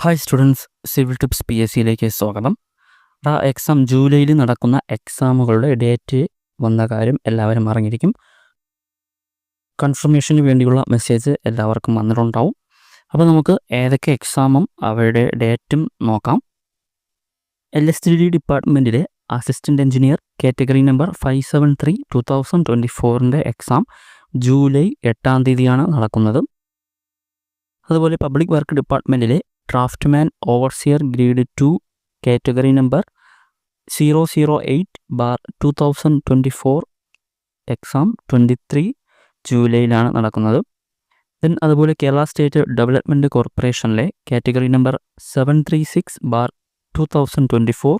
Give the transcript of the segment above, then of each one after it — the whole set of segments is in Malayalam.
ഹായ് സ്റ്റുഡൻസ്, സിവിൽ ടിപ്സ് PSCയിലേക്ക് സ്വാഗതം. എക്സാം ജൂലൈയിൽ നടക്കുന്ന എക്സാമുകളുടെ ഡേറ്റ് വന്ന കാര്യം എല്ലാവരും അറിഞ്ഞിരിക്കും. കൺഫർമേഷന് വേണ്ടിയുള്ള മെസ്സേജ് എല്ലാവർക്കും വന്നിട്ടുണ്ടാവും. അപ്പോൾ നമുക്ക് ഏതൊക്കെ എക്സാമും അവരുടെ ഡേറ്റും നോക്കാം. LSTD ഡിപ്പാർട്ട്മെൻറ്റിലെ assistant engineer category number 573 2024 exam July 8 തീയതിയാണ് നടക്കുന്നത്. അതുപോലെ പബ്ലിക് വർക്ക് ഡിപ്പാർട്ട്മെൻറ്റിലെ draftsman overseer grade 2 category number 008/2024 exam 23 ജൂലൈയിലാണ് നടക്കുന്നത്. അതുപോലെ കേരള സ്റ്റേറ്റ് ഡെവലപ്മെൻറ്റ് കോർപ്പറേഷനിലെ കാറ്റഗറി നമ്പർ 736/2024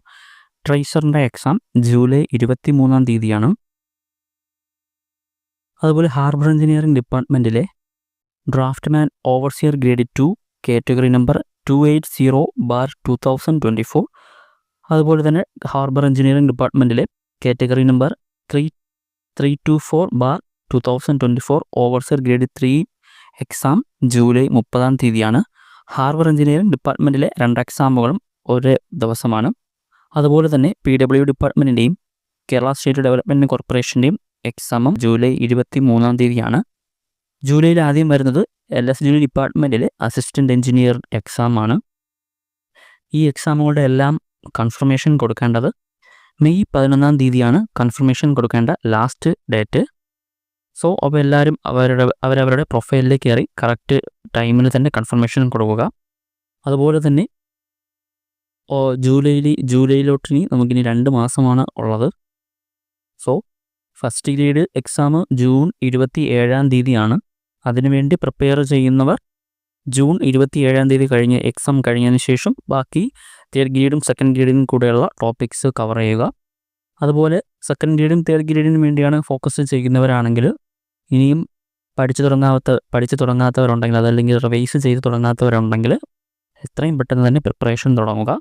ട്രേസറിൻ്റെ എക്സാം ജൂലൈ 23 തീയതിയാണ്. അതുപോലെ ഹാർബർ എഞ്ചിനീയറിംഗ് ഡിപ്പാർട്ട്മെൻറ്റിലെ draftsman overseer grade 2 category number 280/2024. അതുപോലെ തന്നെ ഹാർബർ എഞ്ചിനീയറിംഗ് ഡിപ്പാർട്ട്മെൻറ്റിലെ category number 324/2024 overseer grade 3 exam July 30 തീയതിയാണ്. ഹാർബർ എഞ്ചിനീയറിംഗ് ഡിപ്പാർട്ട്മെൻറ്റിലെ 2 എക്സാമുകളും ഒരേ ദിവസമാണ്. അതുപോലെ തന്നെ PW ഡിപ്പാർട്ട്മെൻറ്റിൻ്റെയും കേരള സ്റ്റേറ്റ് ഡെവലപ്മെൻറ്റ് കോർപ്പറേഷൻ്റെയും എക്സാമും ജൂലൈ 23 തീയതിയാണ്. ജൂലൈയിൽ ആദ്യം വരുന്നത് LSTD ഡിപ്പാർട്ട്മെൻറ്റിലെ അസിസ്റ്റൻ്റ് എഞ്ചിനീയർ എക്സാമാണ്. ഈ എക്സാമുകളുടെ എല്ലാം കൺഫർമേഷൻ കൊടുക്കേണ്ടത് മെയ് 11 തീയതിയാണ്. കൺഫർമേഷൻ കൊടുക്കേണ്ട ലാസ്റ്റ് ഡേറ്റ്. അപ്പോൾ എല്ലാവരും അവരവരുടെ പ്രൊഫൈലിലേക്ക് കയറി കറക്റ്റ് ടൈമിന് തന്നെ കൺഫർമേഷൻ കൊടുക്കുക. അതുപോലെ തന്നെ ജൂലൈയിലോട്ടിനി നമുക്കിനി 2 മാസമാണ് ഉള്ളത്. ഫസ്റ്റ് ഗ്രേഡ് എക്സാം ജൂൺ 27 തീയതിയാണ്. അതിനുവേണ്ടി പ്രിപ്പയർ ചെയ്യുന്നവർ ജൂൺ 27 തീയതി കഴിഞ്ഞ് എക്സാം കഴിഞ്ഞതിന് ശേഷം ബാക്കി തേർഡ് ഗ്രേഡും സെക്കൻഡ് ഗ്രേഡിനും കൂടെയുള്ള ടോപ്പിക്സ് കവർ ചെയ്യുക. അതുപോലെ സെക്കൻഡ് ഗ്രേഡും തേർഡ് ഗ്രേഡിനും വേണ്ടിയാണ് ഫോക്കസ് ചെയ്യുന്നവരാണെങ്കിൽ ഇനിയും പഠിച്ചു തുടങ്ങാത്തവരുണ്ടെങ്കിൽ, അതല്ലെങ്കിൽ റിവൈസ് ചെയ്ത് തുടങ്ങാത്തവരുണ്ടെങ്കിൽ എത്രയും പെട്ടെന്ന് തന്നെ പ്രിപ്പറേഷൻ തുടങ്ങുക.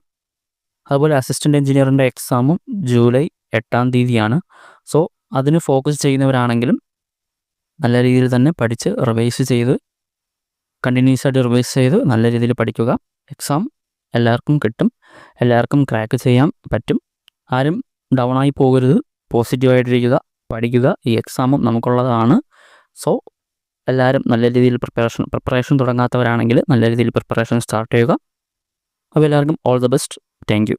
അതുപോലെ അസിസ്റ്റൻ്റ് എഞ്ചിനീയറിൻ്റെ എക്സാമും ജൂലൈ 8 തീയതിയാണ്. അതിന് ഫോക്കസ് ചെയ്യുന്നവരാണെങ്കിലും നല്ല രീതിയിൽ തന്നെ പഠിച്ച് റിവൈസ് ചെയ്ത് കണ്ടിന്യൂസ് ആയിട്ട് റിവൈസ് ചെയ്ത് നല്ല രീതിയിൽ പഠിക്കുക. എക്സാം എല്ലാവർക്കും കിട്ടും, എല്ലാവർക്കും ക്രാക്ക് ചെയ്യാൻ പറ്റും. ആരും ഡൗൺ ആയി പോകരുത്, പോസിറ്റീവായിട്ടിരിക്കുക, പഠിക്കുക. ഈ എക്സാമും നമുക്കുള്ളതാണ്. എല്ലാവരും നല്ല രീതിയിൽ പ്രിപ്പറേഷൻ തുടങ്ങാത്തവരാണെങ്കിൽ നല്ല രീതിയിൽ പ്രിപ്പറേഷൻ സ്റ്റാർട്ട് ചെയ്യുക. അപ്പോൾ എല്ലാവർക്കും all the best. Thank you.